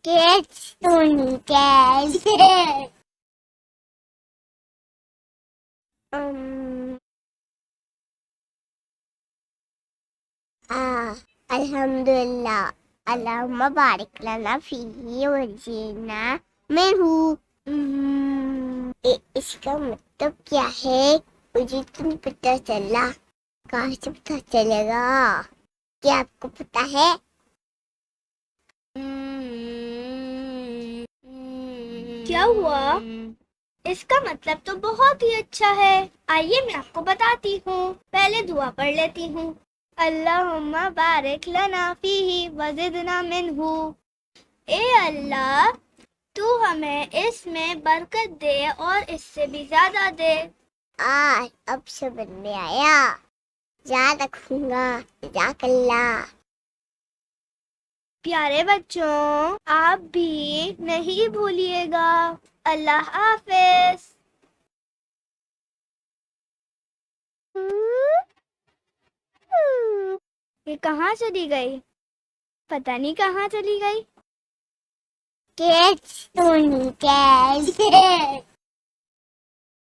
Kids Tony Cats. Alhamdulillah. Allahumma barik lana fihi warजीना minhu. इसका मतलब क्या है? मुझे तो नहीं पता चला. कहाँ से पता चलेगा? क्या आपको पता है? क्या हुआ؟ इसका मतलब तो बहुत ही अच्छा है. आइए मैं आपको बताती हूँ. पहले दुआ पढ़ लेती हूँ. अल्लाहुम्मा बारिक लना फीही वज़िदना मिन्हु. ए अल्लाह, तू हमें इसमें बरकत दे और इससे भी ज्यादा दे. अब समझ में आया. याद रखूंगा. जज़ाकल्लाह. प्यारे बच्चों, आप भी नहीं भूलिएगा. अल्लाह हाफिज. ये कहाँ चली गई? पता नहीं कहाँ चली गई. Kids Tony Cats.